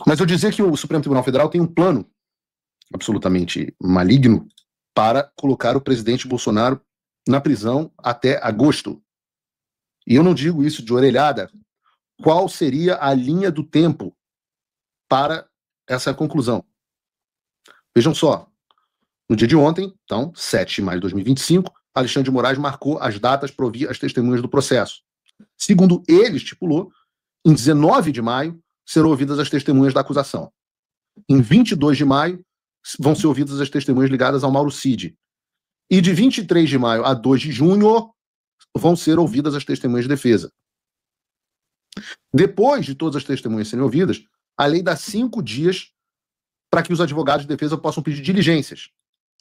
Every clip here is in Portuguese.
Mas eu dizer que o Supremo Tribunal Federal tem um plano absolutamente maligno para colocar o presidente Bolsonaro na prisão até agosto. E eu não digo isso de orelhada. Qual seria a linha do tempo para essa conclusão? Vejam só, no dia de ontem, então, 7 de maio de 2025, Alexandre de Moraes marcou as datas para ouvir as testemunhas do processo. Segundo ele estipulou, em 19 de maio serão ouvidas as testemunhas da acusação. Em 22 de maio vão ser ouvidas as testemunhas ligadas ao Mauro Cid. E de 23 de maio a 2 de junho vão ser ouvidas as testemunhas de defesa. Depois de todas as testemunhas serem ouvidas, a lei dá 5 dias para que os advogados de defesa possam pedir diligências,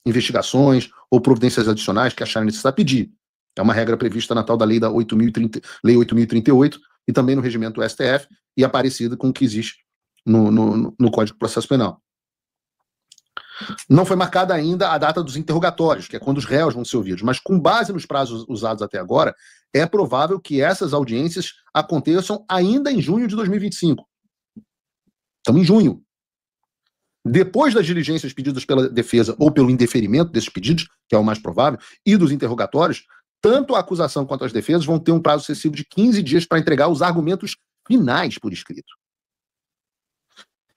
investigações ou providências adicionais que acharem necessário pedir. É uma regra prevista na tal da Lei 8.038 e também no regimento do STF e é parecida com o que existe no Código de Processo Penal. Não foi marcada ainda a data dos interrogatórios, que é quando os réus vão ser ouvidos, mas com base nos prazos usados até agora, é provável que essas audiências aconteçam ainda em junho de 2025. Estamos em junho. Depois das diligências pedidas pela defesa ou pelo indeferimento desses pedidos, que é o mais provável, e dos interrogatórios, tanto a acusação quanto as defesas vão ter um prazo excessivo de 15 dias para entregar os argumentos finais por escrito.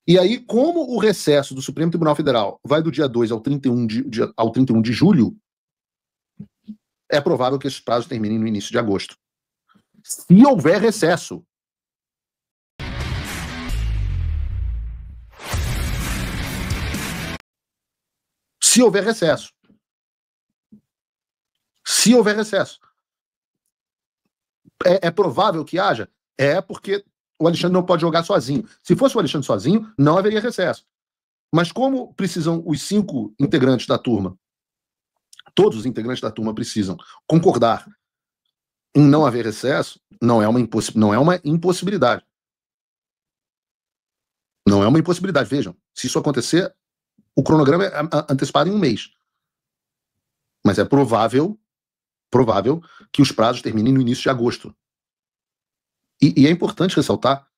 E aí, como o recesso do Supremo Tribunal Federal vai do dia 2 ao 31 de julho, é provável que esses prazos terminem no início de agosto. Se houver recesso. Se houver recesso. Se houver recesso. É provável que haja? É porque o Alexandre não pode jogar sozinho. Se fosse o Alexandre sozinho, não haveria recesso. Mas como precisam os 5 integrantes da turma, todos os integrantes da turma precisam concordar em não haver recesso, não é uma impossibilidade. Não é uma impossibilidade. Vejam, se isso acontecer, o cronograma é antecipado em um mês. Mas é provável que os prazos terminem no início de agosto. E é importante ressaltar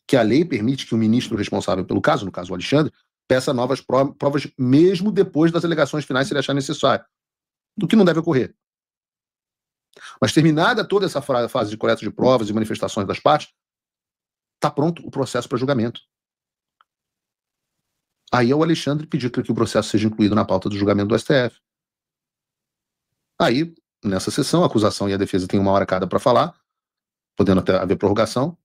que a lei permite que o ministro responsável pelo caso, no caso o Alexandre, peça novas provas mesmo depois das alegações finais se ele achar necessário. O que não deve ocorrer. Mas terminada toda essa fase de coleta de provas e manifestações das partes, está pronto o processo para julgamento. Aí é o Alexandre pedir que o processo seja incluído na pauta do julgamento do STF. Aí, nessa sessão, a acusação e a defesa têm 1 hora cada para falar, podendo até haver prorrogação,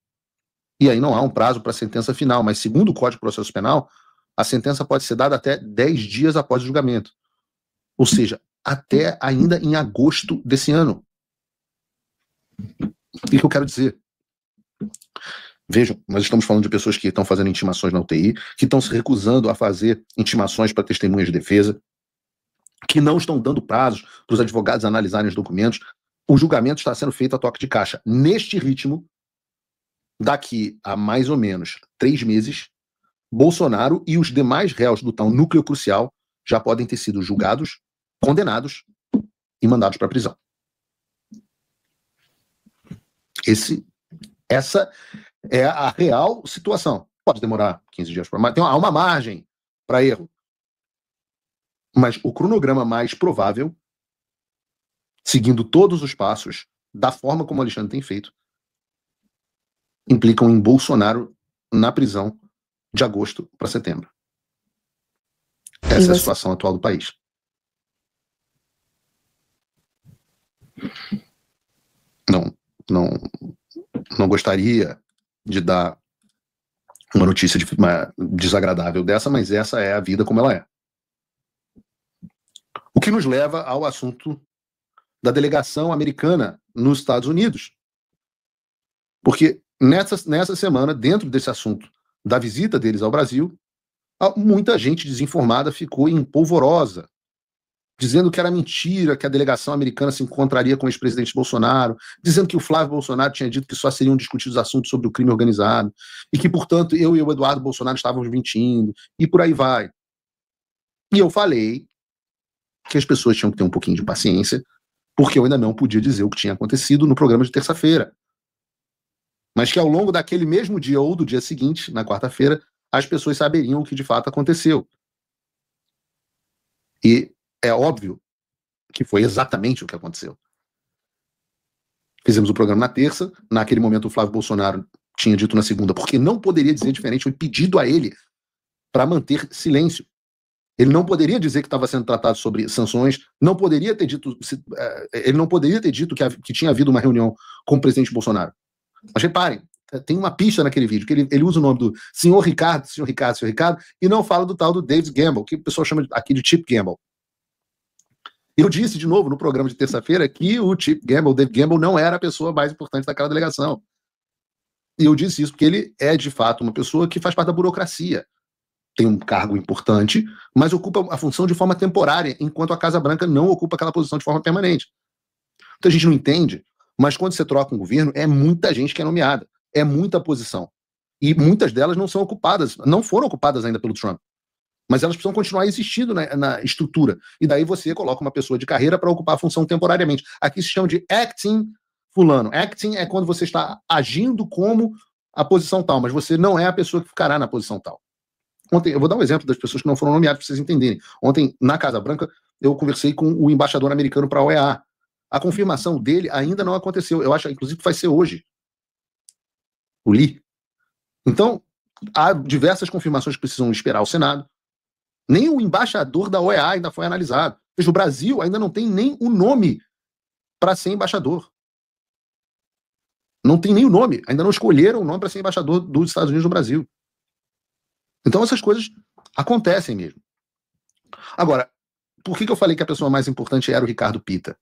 e aí não há um prazo para a sentença final, mas segundo o Código de Processo Penal, a sentença pode ser dada até 10 dias após o julgamento. Ou seja, até ainda em agosto desse ano. O que eu quero dizer? Vejam, nós estamos falando de pessoas que estão fazendo intimações na UTI, que estão se recusando a fazer intimações para testemunhas de defesa, que não estão dando prazos para os advogados analisarem os documentos. O julgamento está sendo feito a toque de caixa. Neste ritmo, daqui a mais ou menos 3 meses, Bolsonaro e os demais réus do tal núcleo crucial já podem ter sido julgados, condenados e mandados para a prisão. Essa é a real situação. Pode demorar 15 dias, mas há uma margem para erro. Mas o cronograma mais provável, seguindo todos os passos, da forma como o Alexandre tem feito, implicam em Bolsonaro na prisão de agosto para setembro. Essa é a situação atual do país. Não gostaria de dar uma notícia desagradável dessa, mas essa é a vida como ela é. O que nos leva ao assunto da delegação americana nos Estados Unidos. Porque nessa semana, dentro desse assunto da visita deles ao Brasil, muita gente desinformada ficou em polvorosa, dizendo que era mentira, que a delegação americana se encontraria com o ex-presidente Bolsonaro, dizendo que o Flávio Bolsonaro tinha dito que só seriam discutidos assuntos sobre o crime organizado, e que, portanto, eu e o Eduardo Bolsonaro estávamos mentindo, e por aí vai. E eu falei que as pessoas tinham que ter um pouquinho de paciência, porque eu ainda não podia dizer o que tinha acontecido no programa de terça-feira. Mas que ao longo daquele mesmo dia ou do dia seguinte, na quarta-feira, as pessoas saberiam o que de fato aconteceu. E é óbvio que foi exatamente o que aconteceu. Fizemos o programa na terça, naquele momento o Flávio Bolsonaro tinha dito na segunda, porque não poderia dizer diferente, foi pedido a ele para manter silêncio. Ele não poderia dizer que estava sendo tratado sobre sanções, não poderia ter dito, ele não poderia ter dito que tinha havido uma reunião com o presidente Bolsonaro. Mas reparem, tem uma pista naquele vídeo, que ele usa o nome do senhor Ricardo, e não fala do tal do David Gamble, que o pessoal chama aqui de Chip Gamble. Eu disse de novo no programa de terça-feira que o Chip Gamble, David Gamble, não era a pessoa mais importante daquela delegação. E eu disse isso porque ele é, de fato, uma pessoa que faz parte da burocracia. Tem um cargo importante, mas ocupa a função de forma temporária, enquanto a Casa Branca não ocupa aquela posição de forma permanente. Então a gente não entende, mas quando você troca um governo, é muita gente que é nomeada, é muita posição. E muitas delas não são ocupadas, não foram ocupadas ainda pelo Trump. Mas elas precisam continuar existindo na estrutura. E daí você coloca uma pessoa de carreira para ocupar a função temporariamente. Aqui se chama de acting fulano. Acting é quando você está agindo como a posição tal, mas você não é a pessoa que ficará na posição tal. Ontem, eu vou dar um exemplo das pessoas que não foram nomeadas para vocês entenderem. Ontem, na Casa Branca, eu conversei com o embaixador americano para a OEA. A confirmação dele ainda não aconteceu. Eu acho, inclusive, que vai ser hoje. O Lee. Então, há diversas confirmações que precisam esperar o Senado. Nem o embaixador da OEA ainda foi analisado. Veja, o Brasil ainda não tem nem o nome para ser embaixador. Não tem nem o nome. Ainda não escolheram o nome para ser embaixador dos Estados Unidos no Brasil. Então essas coisas acontecem mesmo. Agora, por que eu falei que a pessoa mais importante era o Ricardo Pitta?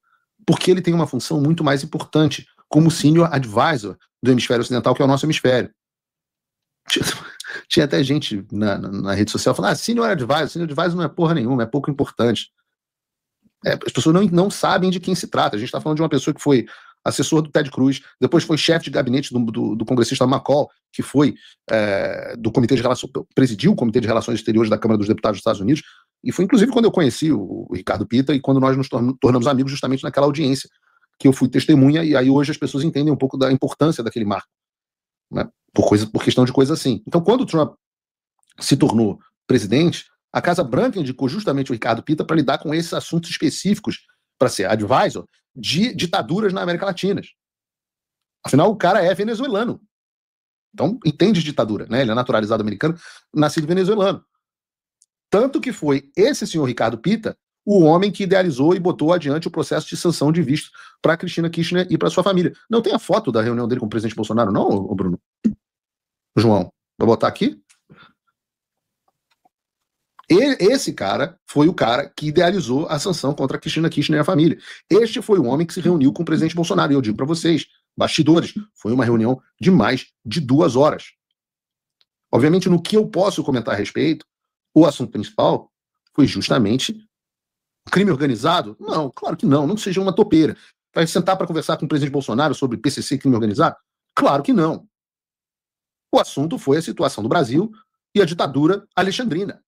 Porque ele tem uma função muito mais importante como senior advisor do hemisfério ocidental, que é o nosso hemisfério. Tinha até gente na rede social falando, senior advisor não é porra nenhuma, é pouco importante. As pessoas não sabem de quem se trata. A gente está falando de uma pessoa que foi assessor do Ted Cruz, depois foi chefe de gabinete do congressista McCall, que foi do Comitê de Relações, presidiu o Comitê de Relações Exteriores da Câmara dos Deputados dos Estados Unidos, e foi inclusive quando eu conheci o Ricardo Pitta e quando nós nos tornamos amigos justamente naquela audiência que eu fui testemunha, e aí hoje as pessoas entendem um pouco da importância daquele marco, né? Por questão de coisa assim. Então, quando o Trump se tornou presidente, a Casa Branca indicou justamente o Ricardo Pitta para lidar com esses assuntos específicos, para ser advisor de ditaduras na América Latina. Afinal, o cara é venezuelano. Então, entende ditadura, né? Ele é naturalizado americano, nascido venezuelano. Tanto que foi esse senhor Ricardo Pitta o homem que idealizou e botou adiante o processo de sanção de visto para Cristina Kirchner e para sua família. Não tem a foto da reunião dele com o presidente Bolsonaro, não, Bruno? João, vai botar aqui? Esse cara foi o cara que idealizou a sanção contra a Cristina Kirchner e a família. Este foi o homem que se reuniu com o presidente Bolsonaro. E eu digo para vocês, bastidores, foi uma reunião de mais de 2 horas. Obviamente, no que eu posso comentar a respeito, o assunto principal foi justamente o crime organizado? Não, claro que não. Não seja uma topeira. Vai sentar para conversar com o presidente Bolsonaro sobre PCC e crime organizado? Claro que não. O assunto foi a situação do Brasil e a ditadura alexandrina.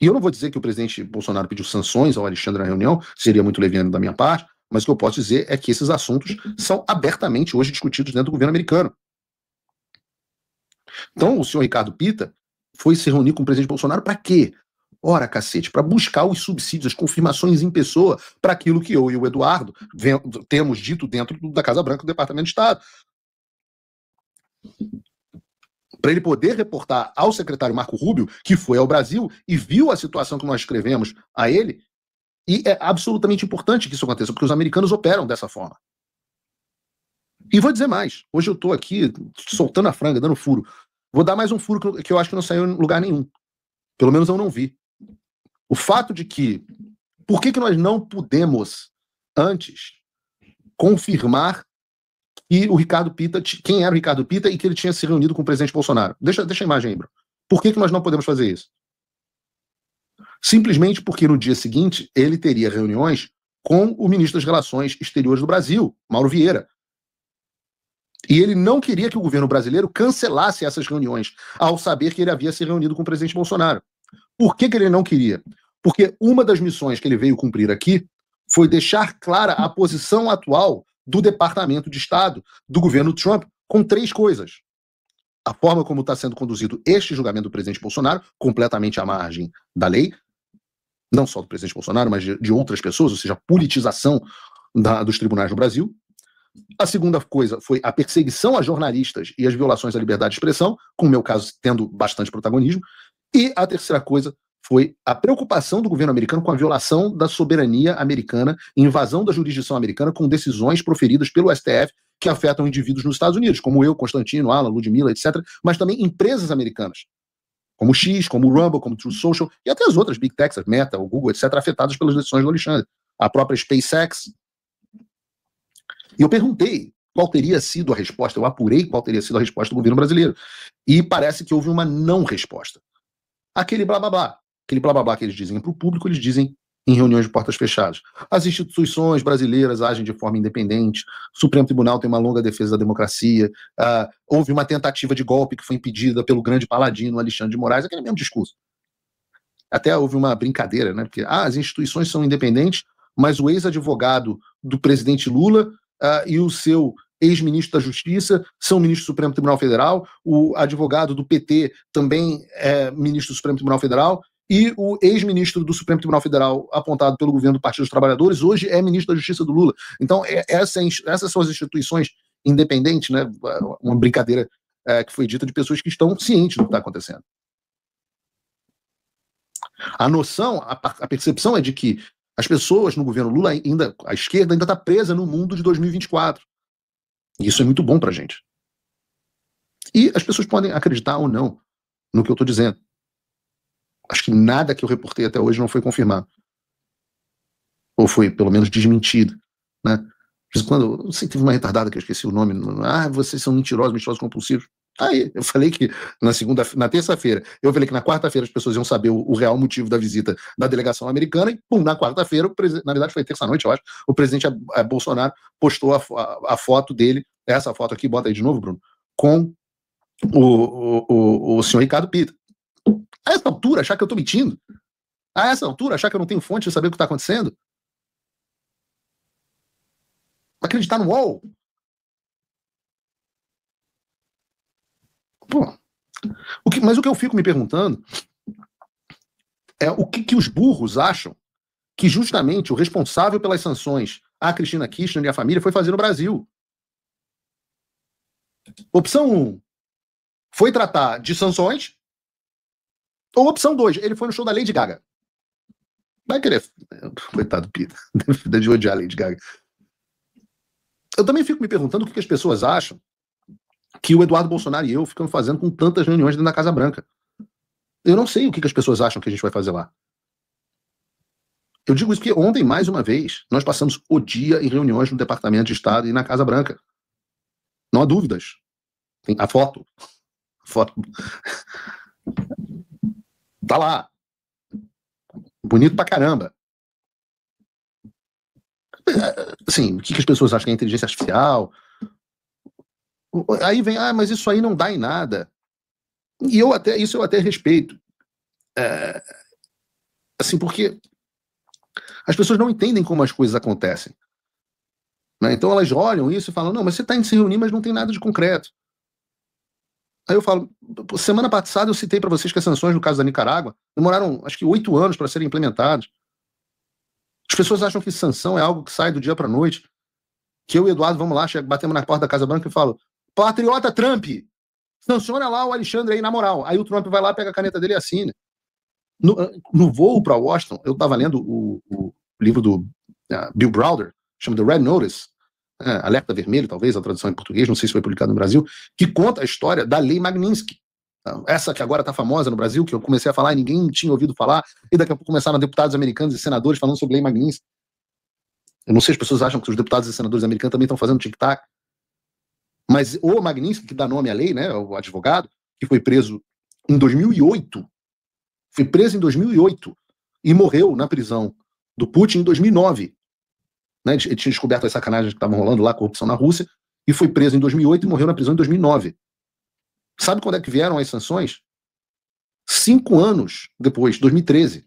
E eu não vou dizer que o presidente Bolsonaro pediu sanções ao Alexandre na reunião, seria muito leviano da minha parte, mas o que eu posso dizer é que esses assuntos são abertamente hoje discutidos dentro do governo americano. Então, o senhor Ricardo Pitta foi se reunir com o presidente Bolsonaro para quê? Ora, cacete, para buscar os subsídios, as confirmações em pessoa para aquilo que eu e o Eduardo temos dito dentro da Casa Branca do Departamento de Estado. Para ele poder reportar ao secretário Marco Rubio, que foi ao Brasil e viu a situação que nós escrevemos a ele, e é absolutamente importante que isso aconteça, porque os americanos operam dessa forma. E vou dizer mais, hoje eu estou aqui soltando a franga, dando furo. Vou dar mais um furo que eu acho que não saiu em lugar nenhum. Pelo menos eu não vi. O fato de que, por que nós não pudemos antes confirmar que o Ricardo Pitta, quem era o Ricardo Pitta e que ele tinha se reunido com o presidente Bolsonaro? Deixa a imagem aí, bro. Por que nós não podemos fazer isso? Simplesmente porque no dia seguinte ele teria reuniões com o ministro das Relações Exteriores do Brasil, Mauro Vieira. E ele não queria que o governo brasileiro cancelasse essas reuniões, ao saber que ele havia se reunido com o presidente Bolsonaro. Por que ele não queria? Porque uma das missões que ele veio cumprir aqui foi deixar clara a posição atual do Departamento de Estado do governo Trump com 3 coisas. a forma como está sendo conduzido este julgamento do presidente Bolsonaro, completamente à margem da lei, não só do presidente Bolsonaro, mas de outras pessoas, ou seja, a politização dos tribunais no Brasil. A segunda coisa foi a perseguição a jornalistas e as violações à liberdade de expressão, com o meu caso tendo bastante protagonismo. E a terceira coisa foi a preocupação do governo americano com a violação da soberania americana, invasão da jurisdição americana com decisões proferidas pelo STF que afetam indivíduos nos Estados Unidos, como eu, Constantino, Alan, Ludmilla, etc., mas também empresas americanas, como o X, como o Rumble, como o Truth Social, e até as outras Big Techs, Meta, o Google, etc., afetadas pelas decisões do Alexandre. A própria SpaceX. E eu perguntei qual teria sido a resposta, eu apurei qual teria sido a resposta do governo brasileiro. E parece que houve uma não resposta. Aquele blá blá blá. Aquele blá blá blá que eles dizem para o público, eles dizem em reuniões de portas fechadas. As instituições brasileiras agem de forma independente, o Supremo Tribunal tem uma longa defesa da democracia, houve uma tentativa de golpe que foi impedida pelo grande paladino Alexandre de Moraes, aquele mesmo discurso. Até houve uma brincadeira, né? Porque as instituições são independentes, mas o ex-advogado do presidente Lula e o seu ex-ministro da Justiça são ministro do Supremo Tribunal Federal, o advogado do PT também é ministro do Supremo Tribunal Federal, e o ex-ministro do Supremo Tribunal Federal, apontado pelo governo do Partido dos Trabalhadores, hoje é ministro da Justiça do Lula. Então, essas são as instituições independentes, né? Uma brincadeira que foi dita de pessoas que estão cientes do que está acontecendo. A noção, a percepção é de que as pessoas no governo Lula, a esquerda ainda está presa no mundo de 2024. E isso é muito bom para a gente. E as pessoas podem acreditar ou não no que eu estou dizendo. Acho que nada que eu reportei até hoje não foi confirmado. Ou foi, pelo menos, desmentido. Né? Quando, não sei, teve uma retardada que eu esqueci o nome. Vocês são mentirosos compulsivos. Aí, eu falei que na terça-feira, eu falei que na quarta-feira as pessoas iam saber o real motivo da visita da delegação americana, e pum, na quarta-feira, na verdade foi terça-noite, eu acho, o presidente Bolsonaro postou a foto dele, essa foto aqui, bota aí de novo, Bruno, com o senhor Ricardo Pita. A essa altura, achar que eu tô mentindo? A essa altura, achar que eu não tenho fonte de saber o que tá acontecendo? Acreditar no UOL? Pô, mas o que eu fico me perguntando é o que os burros acham que justamente o responsável pelas sanções a Cristina Kirchner e a família foi fazer no Brasil. Opção 1, foi tratar de sanções. Ou opção 2, ele foi no show da Lady Gaga. Vai querer... Coitado do Pita, de odiar a Lady Gaga. Eu também fico me perguntando o que as pessoas acham que o Eduardo Bolsonaro e eu ficamos fazendo com tantas reuniões dentro da Casa Branca. Eu não sei o que as pessoas acham que a gente vai fazer lá. Eu digo isso porque ontem, mais uma vez, nós passamos o dia em reuniões no Departamento de Estado e na Casa Branca. Não há dúvidas. Tem a foto. Tá lá. Bonito pra caramba. Assim, o que as pessoas acham que é inteligência artificial? Aí vem, mas isso aí não dá em nada. E isso eu até respeito. Assim, porque as pessoas não entendem como as coisas acontecem. Né? Então elas olham isso e falam, não, mas você está indo se reunir, mas não tem nada de concreto. Aí eu falo, semana passada eu citei para vocês que as sanções no caso da Nicarágua demoraram, acho que 8 anos para serem implementadas. As pessoas acham que sanção é algo que sai do dia para a noite. Que eu e o Eduardo vamos lá, batemos na porta da Casa Branca e falo, patriota Trump, sanciona lá o Alexandre aí na moral. Aí o Trump vai lá, pega a caneta dele e assina. No voo para Washington, eu estava lendo o livro do Bill Browder, chama The Red Notice, Alerta Vermelho, talvez, a tradução em português, não sei se foi publicado no Brasil, que conta a história da Lei Magnitsky. Essa que agora está famosa no Brasil, que eu comecei a falar e ninguém tinha ouvido falar, e daqui a pouco começaram deputados americanos e senadores falando sobre Lei Magnitsky. Eu não sei se as pessoas acham que os deputados e senadores americanos também estão fazendo tic-tac, mas o Magnitsky, que dá nome à lei, né, o advogado, que foi preso em 2008, e morreu na prisão do Putin em 2009. Né? Ele tinha descoberto as sacanagens que estavam rolando lá, corrupção na Rússia, e foi preso em 2008 e morreu na prisão em 2009. Sabe quando é que vieram as sanções? 5 anos depois, 2013.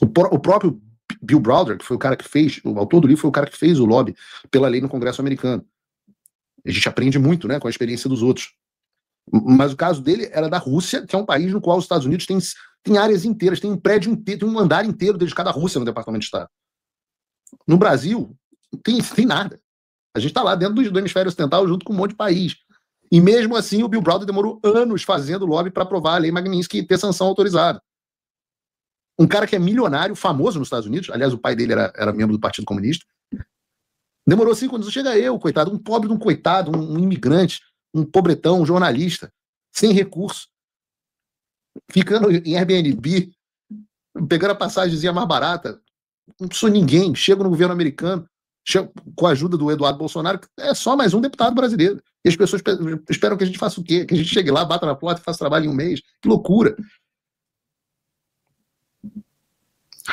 O próprio Bill Browder, que foi o cara que fez, o autor do livro, foi o cara que fez o lobby pela lei no Congresso americano. A gente aprende muito, né, com a experiência dos outros. Mas o caso dele era da Rússia, que é um país no qual os Estados Unidos tem áreas inteiras, tem um prédio inteiro, tem um andar inteiro dedicado à Rússia no Departamento de Estado. No Brasil, tem nada. A gente está lá dentro do hemisfério ocidental junto com um monte de país. E mesmo assim, o Bill Browder demorou anos fazendo lobby para aprovar a lei Magnitsky e ter sanção autorizada. Um cara que é milionário, famoso nos Estados Unidos, aliás, o pai dele era membro do Partido Comunista, demorou 5 anos. Chega eu, coitado, um pobre de um coitado, um imigrante, um pobretão, um jornalista, sem recurso, ficando em Airbnb, pegando a passagemzinha mais barata, não sou ninguém, chego no governo americano, com a ajuda do Eduardo Bolsonaro, é só mais um deputado brasileiro. E as pessoas esperam que a gente faça o quê? Que a gente chegue lá, bata na porta e faça trabalho em um mês. Que loucura.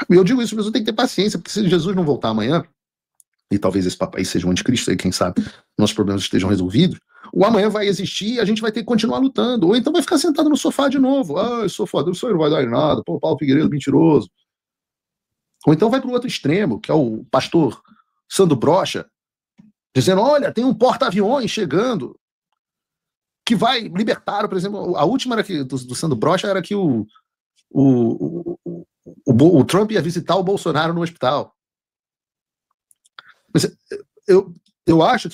Eu digo isso, mas eu tenho que ter paciência, porque se Jesus não voltar amanhã, e talvez esse papai seja um anticristo, aí quem sabe nossos problemas estejam resolvidos, o amanhã vai existir e a gente vai ter que continuar lutando. Ou então vai ficar sentado no sofá de novo. Ah, eu sou foda, isso aí não vai dar em nada. Pô, Paulo Figueiredo, mentiroso. Ou então vai para o outro extremo, que é o pastor Sandro Brocha, dizendo, olha, tem um porta-aviões chegando que vai libertar, por exemplo, a última era que, do Sandro Brocha era que o Trump ia visitar o Bolsonaro no hospital. Mas eu acho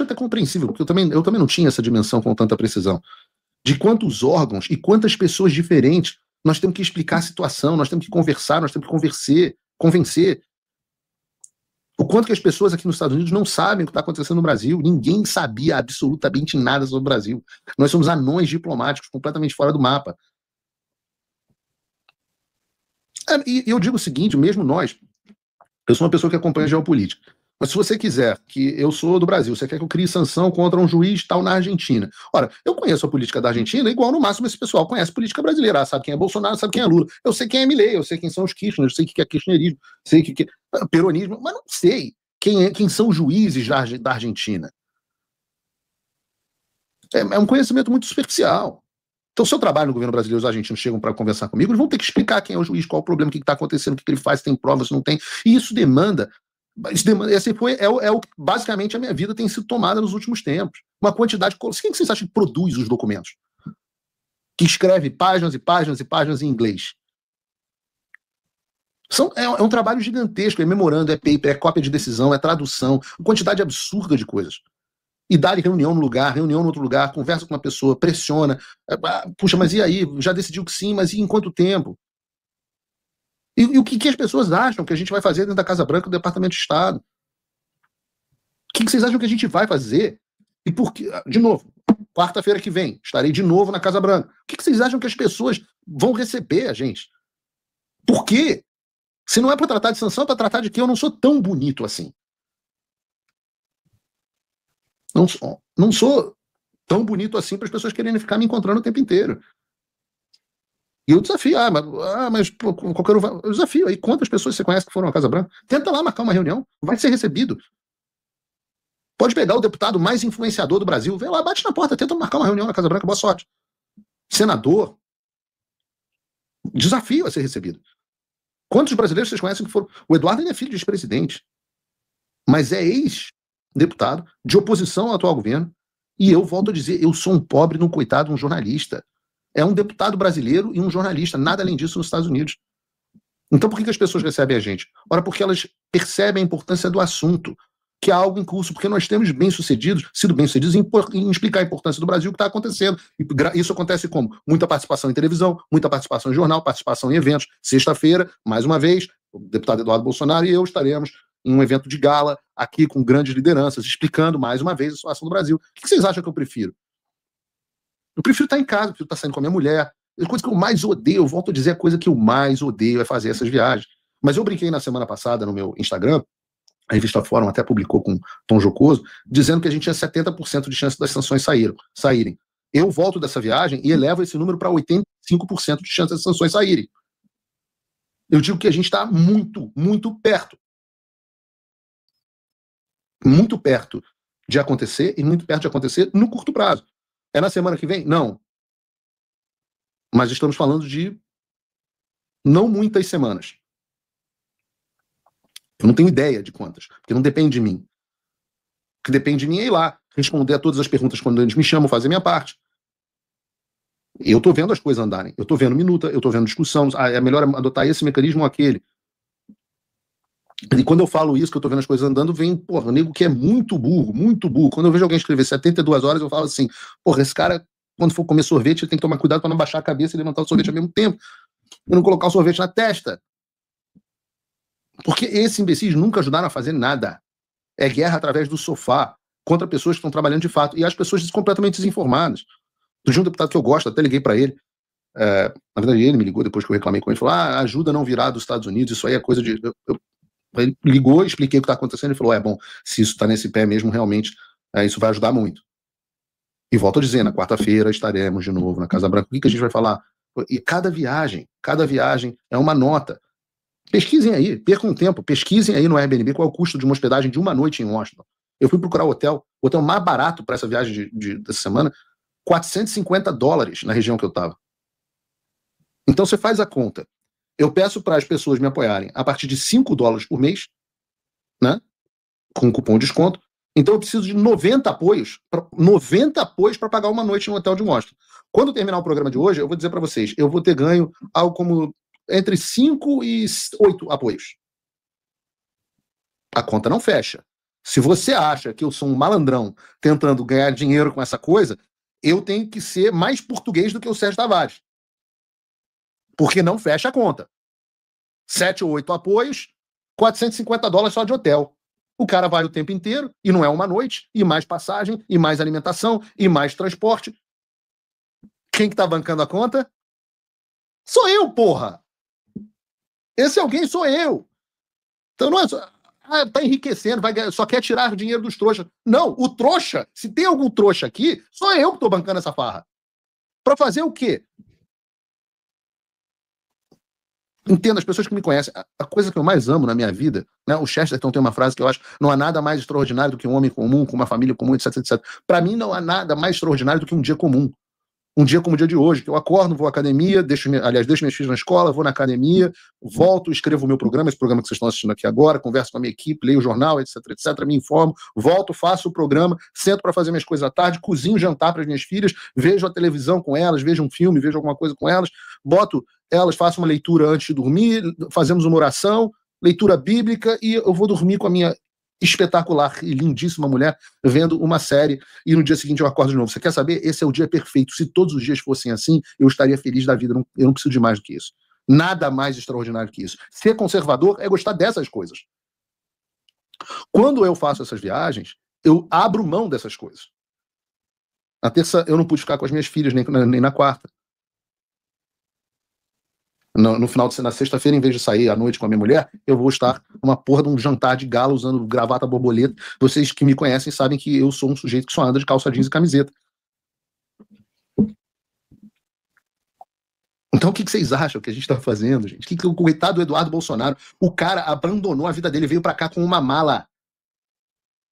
até compreensível, porque eu também não tinha essa dimensão com tanta precisão, de quantos órgãos e quantas pessoas diferentes nós temos que explicar a situação, nós temos que conversar, nós temos que convencer. O quanto que as pessoas aqui nos Estados Unidos não sabem o que está acontecendo no Brasil. Ninguém sabia absolutamente nada sobre o Brasil. Nós somos anões diplomáticos completamente fora do mapa. E eu digo o seguinte, mesmo nós, eu sou uma pessoa que acompanha geopolítica, mas se você quiser que eu sou do Brasil, você quer que eu crie sanção contra um juiz tal na Argentina. Ora, eu conheço a política da Argentina, igual no máximo esse pessoal conhece a política brasileira, sabe quem é Bolsonaro, sabe quem é Lula. Eu sei quem é Milei, eu sei quem são os Kirchner, eu sei o que é kirchnerismo, sei o que é peronismo, mas não sei quem são os juízes da Argentina. É um conhecimento muito superficial. Então, se eu trabalho no governo brasileiro, os argentinos chegam para conversar comigo, eles vão ter que explicar quem é o juiz, qual é o problema, o que está acontecendo, o que ele faz, se tem prova, se não tem. E isso demanda. Basicamente, a minha vida tem sido tomada nos últimos tempos. Uma quantidade. Quem que vocês acham que produz os documentos? Que escreve páginas e páginas e páginas em inglês? É um trabalho gigantesco. É memorando, é paper, é cópia de decisão, é tradução, uma quantidade absurda de coisas. E dá reunião no lugar, reunião no outro lugar, conversa com uma pessoa, pressiona. Puxa, mas e aí? Já decidiu que sim, mas e em quanto tempo? E o que as pessoas acham que a gente vai fazer dentro da Casa Branca do Departamento de Estado? O que vocês acham que a gente vai fazer? E por que? De novo, quarta-feira que vem, estarei de novo na Casa Branca. O que vocês acham que as pessoas vão receber a gente? Por quê? Se não é para tratar de sanção, é para tratar de que eu não sou tão bonito assim. Não sou tão bonito assim para as pessoas quererem ficar me encontrando o tempo inteiro. E eu desafio, mas pô, qualquer um vai. Eu desafio aí, quantas pessoas você conhece que foram à Casa Branca? Tenta lá marcar uma reunião, vai ser recebido. Pode pegar o deputado mais influenciador do Brasil, vem lá, bate na porta, tenta marcar uma reunião na Casa Branca, boa sorte. Senador, desafio a ser recebido. Quantos brasileiros vocês conhecem que foram? O Eduardo é filho de ex-presidente, mas é ex-deputado de oposição ao atual governo, e eu volto a dizer, eu sou um pobre, um coitado, um jornalista. É um deputado brasileiro e um jornalista, nada além disso nos Estados Unidos. Então por que as pessoas recebem a gente? Ora, porque elas percebem a importância do assunto, que é algo em curso, porque nós temos sido bem-sucedidos em explicar a importância do Brasil, o que está acontecendo. E isso acontece como? Muita participação em televisão, muita participação em jornal, participação em eventos. Sexta-feira, mais uma vez, o deputado Eduardo Bolsonaro e eu estaremos em um evento de gala, aqui com grandes lideranças, explicando mais uma vez a situação do Brasil. O que vocês acham que eu prefiro? Eu prefiro estar em casa, prefiro estar saindo com a minha mulher. A coisa que eu mais odeio, eu volto a dizer, a coisa que eu mais odeio é fazer essas viagens. Mas eu brinquei na semana passada no meu Instagram, a revista Fórum até publicou com tom jocoso, dizendo que a gente tinha 70% de chance das sanções saírem. Eu volto dessa viagem e elevo esse número para 85% de chance das sanções saírem. Eu digo que a gente está muito, muito perto. Muito perto de acontecer e muito perto de acontecer no curto prazo. É na semana que vem? Não. Mas estamos falando de não muitas semanas. Eu não tenho ideia de quantas, porque não depende de mim. que depende de mim é ir lá, responder a todas as perguntas quando eles me chamam, fazer minha parte. Eu estou vendo as coisas andarem, eu estou vendo minuta, eu estou vendo discussão, é melhor adotar esse mecanismo ou aquele. E quando eu falo isso, que eu estou vendo as coisas andando, vem, porra, nego que é muito burro, muito burro. Quando eu vejo alguém escrever 72 horas, eu falo assim, porra, esse cara, quando for comer sorvete, ele tem que tomar cuidado para não baixar a cabeça e levantar o sorvete ao mesmo tempo, e não colocar o sorvete na testa. Porque esses imbecis nunca ajudaram a fazer nada. É guerra através do sofá, contra pessoas que estão trabalhando de fato, e as pessoas completamente desinformadas. Do um deputado que eu gosto, até liguei para ele, na verdade ele me ligou depois que eu reclamei com ele, falou, ajuda não virar dos Estados Unidos, isso aí é coisa de... Ele ligou, expliquei o que está acontecendo, ele falou, bom, se isso está nesse pé mesmo, realmente, isso vai ajudar muito. E volto a dizer, na quarta-feira estaremos de novo na Casa Branca. O que a gente vai falar? E cada viagem é uma nota. Pesquisem aí, percam tempo, pesquisem aí no Airbnb qual é o custo de uma hospedagem de uma noite em Washington. Eu fui procurar o hotel mais barato para essa viagem dessa semana, $450 na região que eu estava. Então você faz a conta. Eu peço para as pessoas me apoiarem a partir de $5 por mês, né? Com cupom de desconto. Então eu preciso de 90 apoios para pagar uma noite no hotel de Washington. Quando terminar o programa de hoje, eu vou dizer para vocês, eu vou ter ganho algo como entre 5 e 8 apoios. A conta não fecha. Se você acha que eu sou um malandrão tentando ganhar dinheiro com essa coisa, eu tenho que ser mais português do que o Sérgio Tavares. Porque não fecha a conta. 7 ou 8 apoios, $450 só de hotel. O cara vai o tempo inteiro, e não é uma noite, e mais passagem, e mais alimentação, e mais transporte. Quem que tá bancando a conta? Sou eu, porra! Esse alguém sou eu. Então não é só... tá enriquecendo, só quer tirar dinheiro dos trouxas. Não, o trouxa, se tem algum trouxa aqui, sou eu que tô bancando essa farra. Pra fazer o quê? Entendo, as pessoas que me conhecem, a coisa que eu mais amo na minha vida, né, o Chesterton tem uma frase que eu acho, não há nada mais extraordinário do que um homem comum, com uma família comum, etc, etc. Para mim não há nada mais extraordinário do que um dia comum. Um dia como o dia de hoje, que eu acordo, vou à academia, deixo meus filhos na escola, vou na academia, volto, escrevo o meu programa, esse programa que vocês estão assistindo aqui agora, converso com a minha equipe, leio o jornal, etc, etc, me informo, volto, faço o programa, sento para fazer minhas coisas à tarde, cozinho jantar para as minhas filhas, vejo a televisão com elas, vejo um filme, vejo alguma coisa com elas, boto elas, faço uma leitura antes de dormir, fazemos uma oração, leitura bíblica, e eu vou dormir com a minha espetacular e lindíssima mulher vendo uma série, e no dia seguinte eu acordo de novo. Você quer saber? Esse é o dia perfeito. Se todos os dias fossem assim, eu estaria feliz da vida. Eu não preciso de mais do que isso. Nada mais extraordinário que isso. Ser conservador é gostar dessas coisas. Quando eu faço essas viagens, eu abro mão dessas coisas. Na terça eu não pude ficar com as minhas filhas, nem na quarta. No final na sexta-feira, em vez de sair à noite com a minha mulher, eu vou estar numa porra de um jantar de gala usando gravata borboleta. Vocês que me conhecem sabem que eu sou um sujeito que só anda de calça jeans e camiseta. Então o que vocês acham que a gente está fazendo, gente? Que o coitado do Eduardo Bolsonaro, o cara abandonou a vida dele, veio para cá com uma mala.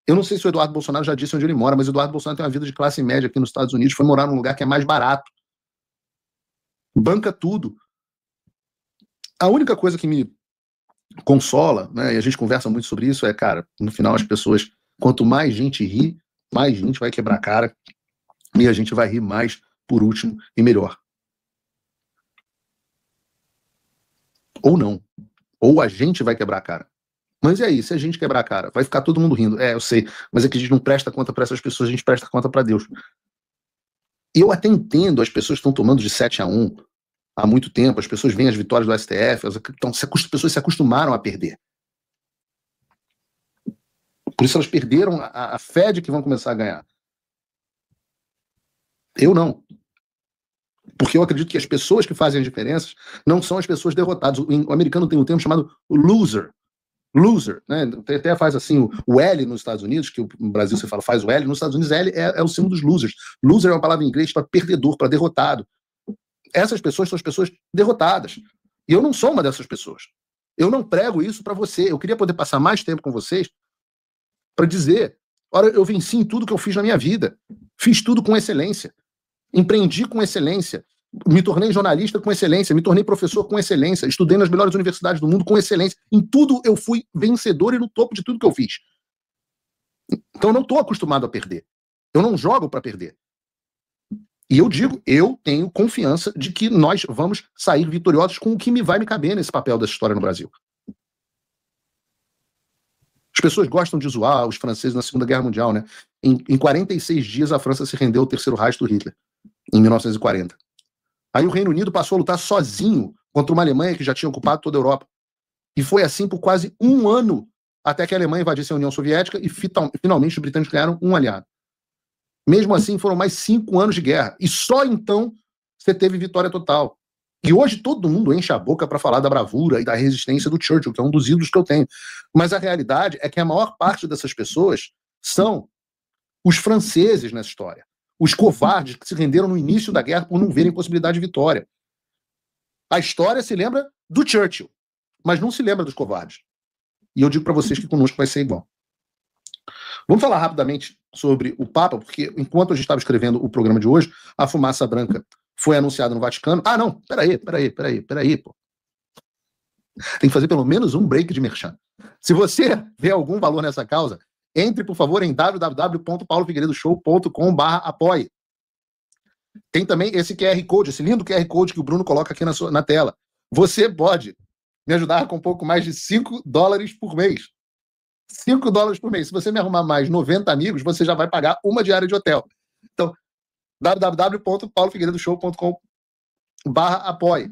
Eu não sei se o Eduardo Bolsonaro já disse onde ele mora, mas o Eduardo Bolsonaro tem uma vida de classe média aqui nos Estados Unidos, foi morar num lugar que é mais barato. Banca tudo. A única coisa que me consola, né, e a gente conversa muito sobre isso, cara, no final as pessoas, quanto mais gente ri, mais gente vai quebrar a cara, e a gente vai rir mais por último e melhor. Ou não. Ou a gente vai quebrar a cara. Mas e aí, se a gente quebrar a cara, vai ficar todo mundo rindo. Eu sei, mas é que a gente não presta conta para essas pessoas, a gente presta conta para Deus. E eu até entendo, as pessoas estão tomando de 7-1 há muito tempo, as pessoas veem as vitórias do STF, as pessoas se acostumaram a perder. Por isso elas perderam a fé de que vão começar a ganhar. Eu não. Porque eu acredito que as pessoas que fazem as diferenças não são as pessoas derrotadas. O americano tem um termo chamado loser. Loser, né? Até faz assim o L nos Estados Unidos, que no Brasil você fala faz o L, nos Estados Unidos L é o símbolo dos losers. Loser é uma palavra em inglês para perdedor, para derrotado. Essas pessoas são as pessoas derrotadas. E eu não sou uma dessas pessoas. Eu não prego isso para você. Eu queria poder passar mais tempo com vocês para dizer, olha, eu venci em tudo que eu fiz na minha vida. Fiz tudo com excelência. Empreendi com excelência. Me tornei jornalista com excelência. Me tornei professor com excelência. Estudei nas melhores universidades do mundo com excelência. Em tudo eu fui vencedor e no topo de tudo que eu fiz. Então eu não estou acostumado a perder. Eu não jogo para perder. E eu digo, eu tenho confiança de que nós vamos sair vitoriosos com o que vai me caber nesse papel dessa história no Brasil. As pessoas gostam de zoar os franceses na Segunda Guerra Mundial, né? Em 46 dias a França se rendeu ao Terceiro Reich do Hitler, em 1940. Aí o Reino Unido passou a lutar sozinho contra uma Alemanha que já tinha ocupado toda a Europa. E foi assim por quase um ano, até que a Alemanha invadisse a União Soviética e finalmente os britânicos ganharam um aliado. Mesmo assim, foram mais 5 anos de guerra. E só então você teve vitória total. E hoje todo mundo enche a boca para falar da bravura e da resistência do Churchill, que é um dos ídolos que eu tenho. Mas a realidade é que a maior parte dessas pessoas são os franceses nessa história. Os covardes que se renderam no início da guerra por não verem possibilidade de vitória. A história se lembra do Churchill, mas não se lembra dos covardes. E eu digo para vocês que conosco vai ser igual. Vamos falar rapidamente sobre o Papa, porque enquanto a gente estava escrevendo o programa de hoje, a fumaça branca foi anunciada no Vaticano. Ah, não, peraí, pô. Tem que fazer pelo menos um break de merchan. Se você vê algum valor nessa causa, entre, por favor, em www.paulofigueiredoshow.com/apoie. Tem também esse QR Code, esse lindo QR Code que o Bruno coloca aqui na tela. Você pode me ajudar com um pouco mais de $5 por mês. $5 por mês. Se você me arrumar mais 90 amigos, você já vai pagar uma diária de hotel. Então, www.paulofigueiredoshow.com/apoie.